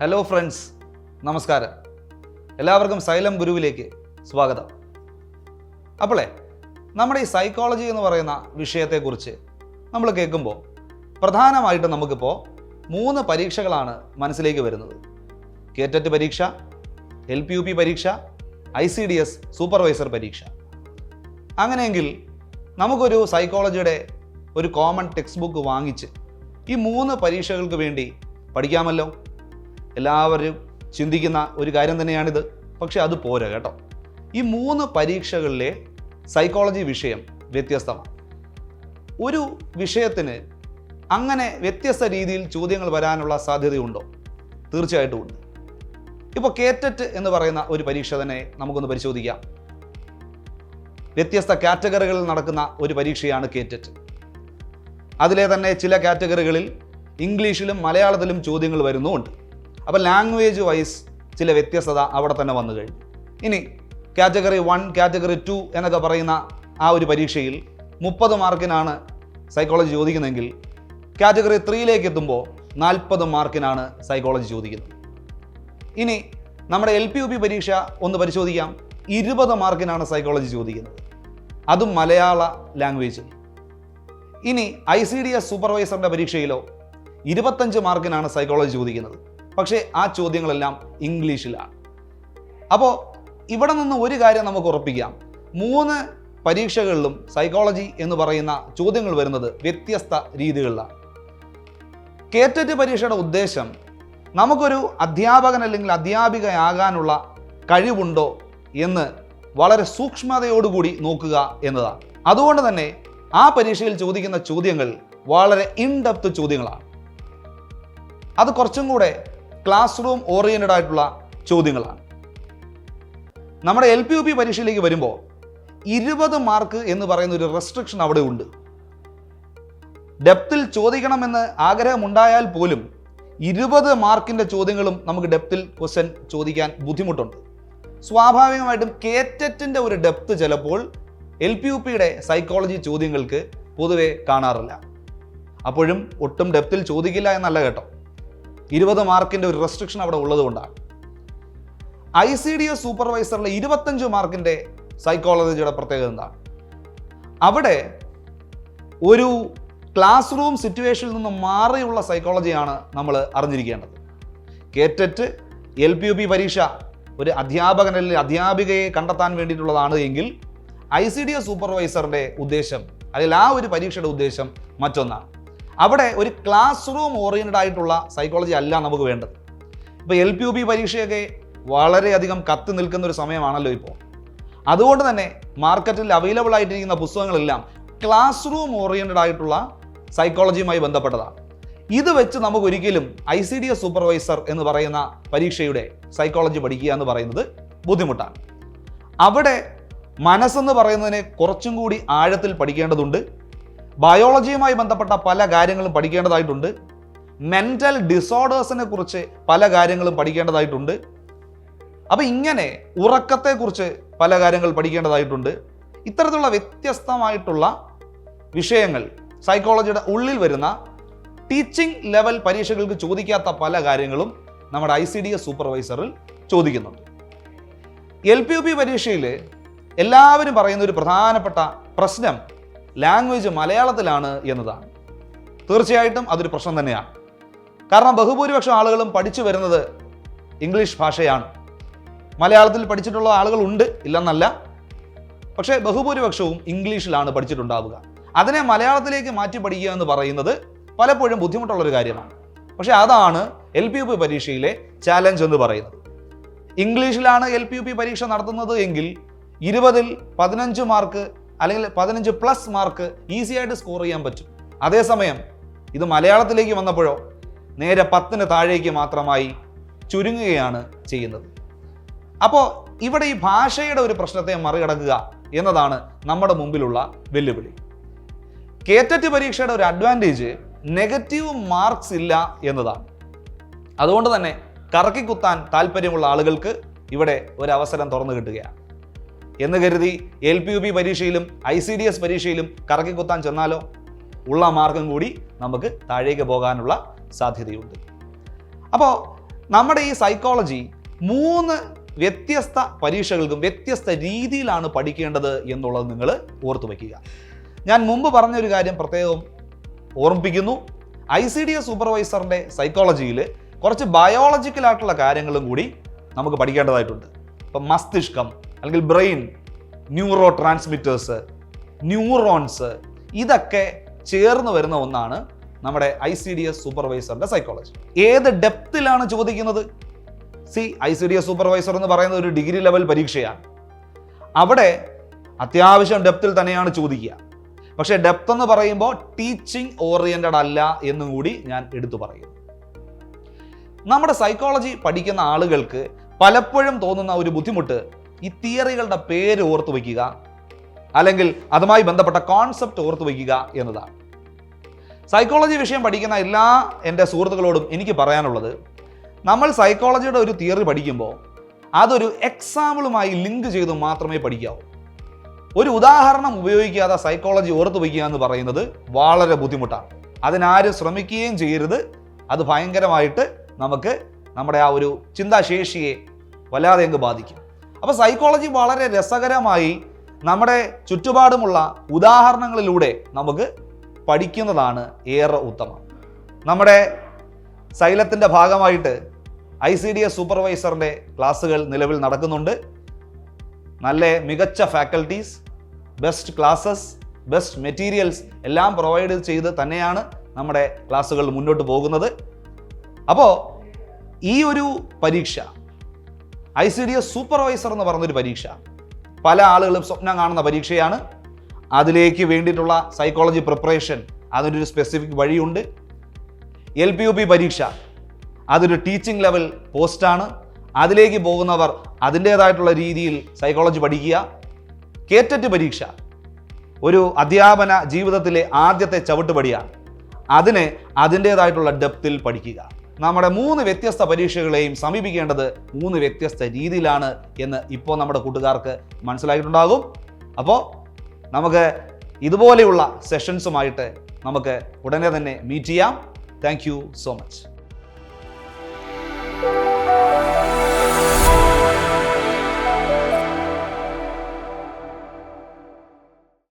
Hello friends, നമസ്കാരം. എല്ലാവർക്കും xylem ഗുരുവിലേക്ക് സ്വാഗതം. അപ്പോളേ നമ്മുടെ ഈ സൈക്കോളജി എന്ന് പറയുന്ന വിഷയത്തെക്കുറിച്ച് നമ്മൾ കേൾക്കുമ്പോൾ പ്രധാനമായിട്ടും നമുക്കിപ്പോൾ 3 പരീക്ഷകളാണ് മനസ്സിലേക്ക് വരുന്നത്. കേറ്ററ്റ് പരീക്ഷ, LPUP പരീക്ഷ, ICDS സൂപ്പർവൈസർ പരീക്ഷ. അങ്ങനെയെങ്കിൽ നമുക്കൊരു സൈക്കോളജിയുടെ ഒരു കോമൺ ടെക്സ്റ്റ് ബുക്ക് വാങ്ങിച്ച് ഈ 3 പരീക്ഷകൾക്ക് വേണ്ടി പഠിക്കാമല്ലോ. എല്ലാവരും ചിന്തിക്കുന്ന ഒരു കാര്യം തന്നെയാണിത്. പക്ഷെ അത് പോരാ കേട്ടോ. ഈ 3 പരീക്ഷകളിലെ സൈക്കോളജി വിഷയം വ്യത്യസ്തമാണ്. ഒരു വിഷയത്തിന് അങ്ങനെ വ്യത്യസ്ത രീതിയിൽ ചോദ്യങ്ങൾ വരാനുള്ള സാധ്യതയുണ്ടോ? തീർച്ചയായിട്ടും ഉണ്ട്. ഇപ്പോൾ കേറ്ററ്റ് എന്ന് പറയുന്ന ഒരു പരീക്ഷ തന്നെ നമുക്കൊന്ന് പരിശോധിക്കാം. വ്യത്യസ്ത കാറ്റഗറികളിൽ നടക്കുന്ന ഒരു പരീക്ഷയാണ് കേറ്ററ്റ്. അതിലെ തന്നെ ചില കാറ്റഗറികളിൽ ഇംഗ്ലീഷിലും മലയാളത്തിലും ചോദ്യങ്ങൾ വരുന്നുമുണ്ട്. അപ്പോൾ ലാംഗ്വേജ് വൈസ് ചില വ്യത്യസ്തത അവിടെ തന്നെ വന്നു കഴിഞ്ഞു. ഇനി കാറ്റഗറി 1, കാറ്റഗറി 2 എന്നൊക്കെ പറയുന്ന ആ ഒരു പരീക്ഷയിൽ 30 മാർക്കിനാണ് സൈക്കോളജി ചോദിക്കുന്നതെങ്കിൽ കാറ്റഗറി 3ലേക്ക് എത്തുമ്പോൾ 40 മാർക്കിനാണ് സൈക്കോളജി ചോദിക്കുന്നത്. ഇനി നമ്മുടെ LPUP പരീക്ഷ ഒന്ന് പരിശോധിക്കാം. 20 മാർക്കിനാണ് സൈക്കോളജി ചോദിക്കുന്നത്, അതും മലയാള ലാംഗ്വേജിൽ. ഇനി ICDS സൂപ്പർവൈസറിൻ്റെ പരീക്ഷയിലോ 25 മാർക്കിനാണ് സൈക്കോളജി ചോദിക്കുന്നത്. പക്ഷേ ആ ചോദ്യങ്ങളെല്ലാം ഇംഗ്ലീഷിലാണ്. അപ്പോൾ ഇവിടെ നിന്ന് ഒരു കാര്യം നമുക്ക് ഉറപ്പിക്കാം, 3 പരീക്ഷകളിലും സൈക്കോളജി എന്ന് പറയുന്ന ചോദ്യങ്ങൾ വരുന്നത് വ്യത്യസ്ത രീതികളിലാണ്. കേറ്ററ്റ് പരീക്ഷയുടെ ഉദ്ദേശം നമുക്കൊരു അധ്യാപകൻ അല്ലെങ്കിൽ അധ്യാപികയാകാനുള്ള കഴിവുണ്ടോ എന്ന് വളരെ സൂക്ഷ്മതയോടുകൂടി നോക്കുക എന്നതാണ്. അതുകൊണ്ട് തന്നെ ആ പരീക്ഷയിൽ ചോദിക്കുന്ന ചോദ്യങ്ങൾ വളരെ ഇൻഡെപ്ത് ചോദ്യങ്ങളാണ്. അത് കുറച്ചും കൂടെ ക്ലാസ് റൂം ഓറിയന്റഡ് ആയിട്ടുള്ള ചോദ്യങ്ങളാണ്. നമ്മുടെ LPUP പരീക്ഷയിലേക്ക് വരുമ്പോൾ 20 മാർക്ക് എന്ന് പറയുന്ന ഒരു റെസ്ട്രിക്ഷൻ അവിടെ ഉണ്ട്. ഡെപ്തിൽ ചോദിക്കണമെന്ന് ആഗ്രഹമുണ്ടായാൽ പോലും 20 മാർക്കിൻ്റെ ചോദ്യങ്ങളും നമുക്ക് ഡെപ്തിൽ ക്വസ്റ്റ്യൻ ചോദിക്കാൻ ബുദ്ധിമുട്ടുണ്ട്. സ്വാഭാവികമായിട്ടും കേറ്ററ്റിൻ്റെ ഒരു ഡെപ്ത് ചിലപ്പോൾ LPUPയുടെ സൈക്കോളജി ചോദ്യങ്ങൾക്ക് പൊതുവെ കാണാറില്ല. അപ്പോഴും ഒട്ടും ഡെപ്തിൽ ചോദിക്കില്ല എന്നല്ല കേട്ടോ, 20 മാർക്കിൻ്റെ ഒരു റെസ്ട്രിക്ഷൻ അവിടെ ഉള്ളതുകൊണ്ടാണ്. ICDS സൂപ്പർവൈസറിലെ 25 മാർക്കിൻ്റെ സൈക്കോളജിയുടെ പ്രത്യേകത എന്താണ്? അവിടെ ഒരു ക്ലാസ് റൂം സിറ്റുവേഷനിൽ നിന്ന് മാറിയുള്ള സൈക്കോളജിയാണ് നമ്മൾ അറിഞ്ഞിരിക്കേണ്ടത്. കേറ്ററ്റ് LPUP പരീക്ഷ ഒരു അധ്യാപകൻ അല്ലെങ്കിൽ അധ്യാപികയെ കണ്ടെത്താൻ വേണ്ടിയിട്ടുള്ളതാണ് എങ്കിൽ ICDS സൂപ്പർവൈസറിൻ്റെ ഉദ്ദേശം അല്ലെങ്കിൽ ആ ഒരു പരീക്ഷയുടെ ഉദ്ദേശം മറ്റൊന്നാണ്. അവിടെ ഒരു ക്ലാസ് റൂം ഓറിയന്റഡ് ആയിട്ടുള്ള സൈക്കോളജി അല്ല നമുക്ക് വേണ്ടത്. ഇപ്പോൾ LPUP പരീക്ഷയൊക്കെ വളരെയധികം കത്തി നിൽക്കുന്ന ഒരു സമയമാണല്ലോ ഇപ്പോൾ. അതുകൊണ്ട് തന്നെ മാർക്കറ്റിൽ അവൈലബിൾ ആയിട്ടിരിക്കുന്ന പുസ്തകങ്ങളെല്ലാം ക്ലാസ് റൂം ഓറിയന്റഡ് ആയിട്ടുള്ള സൈക്കോളജിയുമായി ബന്ധപ്പെട്ടതാണ്. ഇത് വെച്ച് നമുക്ക് ഒരിക്കലും ICDS സൂപ്പർവൈസർ എന്ന് പറയുന്ന പരീക്ഷയുടെ സൈക്കോളജി പഠിക്കുക എന്ന് പറയുന്നത് ബുദ്ധിമുട്ടാണ്. അവിടെ മനസ്സെന്ന് പറയുന്നതിനെ കുറച്ചും കൂടി ആഴത്തിൽ പഠിക്കേണ്ടതുണ്ട്. ബയോളജിയുമായി ബന്ധപ്പെട്ട പല കാര്യങ്ങളും പഠിക്കേണ്ടതായിട്ടുണ്ട്. മെൻ്റൽ ഡിസോർഡേഴ്സിനെ കുറിച്ച് പല കാര്യങ്ങളും പഠിക്കേണ്ടതായിട്ടുണ്ട്. അപ്പോൾ ഇങ്ങനെ ഉറക്കത്തെക്കുറിച്ച് പല കാര്യങ്ങൾ പഠിക്കേണ്ടതായിട്ടുണ്ട്. ഇത്തരത്തിലുള്ള വ്യത്യസ്തമായിട്ടുള്ള വിഷയങ്ങൾ സൈക്കോളജിയുടെ ഉള്ളിൽ വരുന്ന ടീച്ചിങ് ലെവൽ പരീക്ഷകൾക്ക് ചോദിക്കാത്ത പല കാര്യങ്ങളും നമ്മുടെ ICDS സൂപ്പർവൈസറിൽ ചോദിക്കുന്നുണ്ട്. LPUP പരീക്ഷയിൽ എല്ലാവരും പറയുന്ന ഒരു പ്രധാനപ്പെട്ട പ്രശ്നം ലാംഗ്വേജ് മലയാളത്തിലാണ് എന്നതാണ്. തീർച്ചയായിട്ടും അതൊരു പ്രശ്നം തന്നെയാണ്. കാരണം ബഹുഭൂരിപക്ഷം ആളുകളും പഠിച്ചു വരുന്നത് ഇംഗ്ലീഷ് ഭാഷയാണ്. മലയാളത്തിൽ പഠിച്ചിട്ടുള്ള ആളുകളുണ്ട്, ഇല്ലെന്നല്ല. പക്ഷേ ബഹുഭൂരിപക്ഷവും ഇംഗ്ലീഷിലാണ് പഠിച്ചിട്ടുണ്ടാവുക. അതിനെ മലയാളത്തിലേക്ക് മാറ്റി പഠിക്കുക എന്ന് പറയുന്നത് പലപ്പോഴും ബുദ്ധിമുട്ടുള്ളൊരു കാര്യമാണ്. പക്ഷേ അതാണ് LPUP പരീക്ഷയിലെ ചാലഞ്ച് എന്ന് പറയുന്നത്. ഇംഗ്ലീഷിലാണ് LPUP പരീക്ഷ നടത്തുന്നത് എങ്കിൽ 20ൽ 15 മാർക്ക് അല്ലെങ്കിൽ 15+ മാർക്ക് ഈസി ആയിട്ട് സ്കോർ ചെയ്യാൻ പറ്റും. അതേസമയം ഇത് മലയാളത്തിലേക്ക് വന്നപ്പോഴോ നേരെ 10ന് താഴേക്ക് മാത്രമായി ചുരുങ്ങുകയാണ് ചെയ്യുന്നത്. അപ്പോൾ ഇവിടെ ഈ ഭാഷയുടെ ഒരു പ്രശ്നത്തെ മറികടക്കുക എന്നതാണ് നമ്മുടെ മുമ്പിലുള്ള വെല്ലുവിളി. കേറ്ററ്റ് പരീക്ഷയുടെ ഒരു അഡ്വാൻറ്റേജ് നെഗറ്റീവ് മാർക്സ് ഇല്ല എന്നതാണ്. അതുകൊണ്ട് തന്നെ കറക്കിക്കുത്താൻ താല്പര്യമുള്ള ആളുകൾക്ക് ഇവിടെ ഒരു അവസരം തുറന്നു കിട്ടുകയാണ്. എന്ന് കരുതി LPUP പരീക്ഷയിലും ICDS പരീക്ഷയിലും കറക്കിക്കുത്താൻ ചെന്നാലോ ഉള്ള മാർക്കും കൂടി നമുക്ക് താഴേക്ക് പോകാനുള്ള സാധ്യതയുണ്ട്. അപ്പോൾ നമ്മുടെ ഈ സൈക്കോളജി 3 വ്യത്യസ്ത പരീക്ഷകൾക്കും വ്യത്യസ്ത രീതിയിലാണ് പഠിക്കേണ്ടത് എന്നുള്ളത് നിങ്ങൾ ഓർത്തു വയ്ക്കുക. ഞാൻ മുമ്പ് പറഞ്ഞൊരു കാര്യം പ്രത്യേകം ഓർമ്മിപ്പിക്കുന്നു. ICDS സൂപ്പർവൈസറിൻ്റെ സൈക്കോളജിയിൽ കുറച്ച് ബയോളജിക്കലായിട്ടുള്ള കാര്യങ്ങളും കൂടി നമുക്ക് പഠിക്കേണ്ടതായിട്ടുണ്ട്. ഇപ്പം മസ്തിഷ്കം അല്ലെങ്കിൽ ബ്രെയിൻ, ന്യൂറോ ട്രാൻസ്മിറ്റേഴ്സ്, ന്യൂറോൺസ്, ഇതൊക്കെ ചേർന്ന് വരുന്ന ഒന്നാണ് നമ്മുടെ ICDS സൂപ്പർവൈസറിൻ്റെ സൈക്കോളജി. ഏത് ഡെപ്തിലാണ് ചോദിക്കുന്നത്? ICDS സൂപ്പർവൈസർ എന്ന് പറയുന്നത് ഒരു ഡിഗ്രി ലെവൽ പരീക്ഷയാണ്. അവിടെ അത്യാവശ്യം ഡെപ്തിൽ തന്നെയാണ് ചോദിക്കുക. പക്ഷേ ഡെപ്ത് എന്ന് പറയുമ്പോൾ ടീച്ചിങ് ഓറിയന്റഡ് അല്ല എന്നും കൂടി ഞാൻ എടുത്തു പറയുന്നു. നമ്മുടെ സൈക്കോളജി പഠിക്കുന്ന ആളുകൾക്ക് പലപ്പോഴും തോന്നുന്ന ഒരു ബുദ്ധിമുട്ട് ഈ തിയറികളുടെ പേര് ഓർത്തു വയ്ക്കുക, അല്ലെങ്കിൽ അതുമായി ബന്ധപ്പെട്ട കോൺസെപ്റ്റ് ഓർത്തു വയ്ക്കുക എന്നതാണ്. സൈക്കോളജി വിഷയം പഠിക്കുന്ന എല്ലാ എൻ്റെ സുഹൃത്തുക്കളോടും എനിക്ക് പറയാനുള്ളത്, നമ്മൾ സൈക്കോളജിയുടെ ഒരു തിയറി പഠിക്കുമ്പോൾ അതൊരു എക്സാമ്പിളുമായി ലിങ്ക് ചെയ്ത് മാത്രമേ പഠിക്കാവൂ. ഒരു ഉദാഹരണം ഉപയോഗിക്കാതെ സൈക്കോളജി ഓർത്തു വയ്ക്കുക എന്ന് പറയുന്നത് വളരെ ബുദ്ധിമുട്ടാണ്. അതിനാരും ശ്രമിക്കുകയും ചെയ്യരുത്. അത് ഭയങ്കരമായിട്ട് നമുക്ക് നമ്മുടെ ആ ഒരു ചിന്താശേഷിയെ വല്ലാതെ അങ്ങ് ബാധിക്കും. അപ്പോൾ സൈക്കോളജി വളരെ രസകരമായി നമ്മുടെ ചുറ്റുപാടുമുള്ള ഉദാഹരണങ്ങളിലൂടെ നമുക്ക് പഠിക്കുന്നതാണ് ഏറെ ഉത്തമം. നമ്മുടെ സൈലത്തിൻ്റെ ഭാഗമായിട്ട് ICDS സൂപ്പർവൈസറിൻ്റെ ക്ലാസ്സുകൾ നിലവിൽ നടക്കുന്നുണ്ട്. നല്ല മികച്ച faculties, best classes, best materials എല്ലാം പ്രൊവൈഡ് ചെയ്ത് തന്നെയാണ് നമ്മുടെ ക്ലാസ്സുകൾ മുന്നോട്ട് പോകുന്നത്. അപ്പോൾ ഈ ഒരു പരീക്ഷ, ICDS സൂപ്പർവൈസർ എന്ന് പറഞ്ഞൊരു പരീക്ഷ, പല ആളുകളും സ്വപ്നം കാണുന്ന പരീക്ഷയാണ്. അതിലേക്ക് വേണ്ടിയിട്ടുള്ള സൈക്കോളജി പ്രിപ്പറേഷൻ, അതിനൊരു സ്പെസിഫിക് വഴിയുണ്ട്. LPUP പരീക്ഷ, അതൊരു ടീച്ചിങ് ലെവൽ പോസ്റ്റാണ്. അതിലേക്ക് പോകുന്നവർ അതിൻ്റേതായിട്ടുള്ള രീതിയിൽ സൈക്കോളജി പഠിക്കുക. KTET പരീക്ഷ ഒരു അധ്യാപന ജീവിതത്തിലെ ആദ്യത്തെ ചവിട്ടുപടിയാണ്. അതിനെ അതിൻ്റേതായിട്ടുള്ള ഡെപ്തിൽ പഠിക്കുക. നമ്മുടെ 3 വ്യത്യസ്ത പരീക്ഷകളെയും സമീപിക്കേണ്ടത് 3 വ്യത്യസ്ത രീതിയിലാണ് എന്ന് ഇപ്പോൾ നമ്മുടെ കൂട്ടുകാർക്ക് മനസ്സിലായിട്ടുണ്ടാകും. അപ്പോൾ നമുക്ക് ഇതുപോലെയുള്ള സെഷൻസുമായിട്ട് നമുക്ക് ഉടനെ തന്നെ മീറ്റ് ചെയ്യാം. Thank you so much.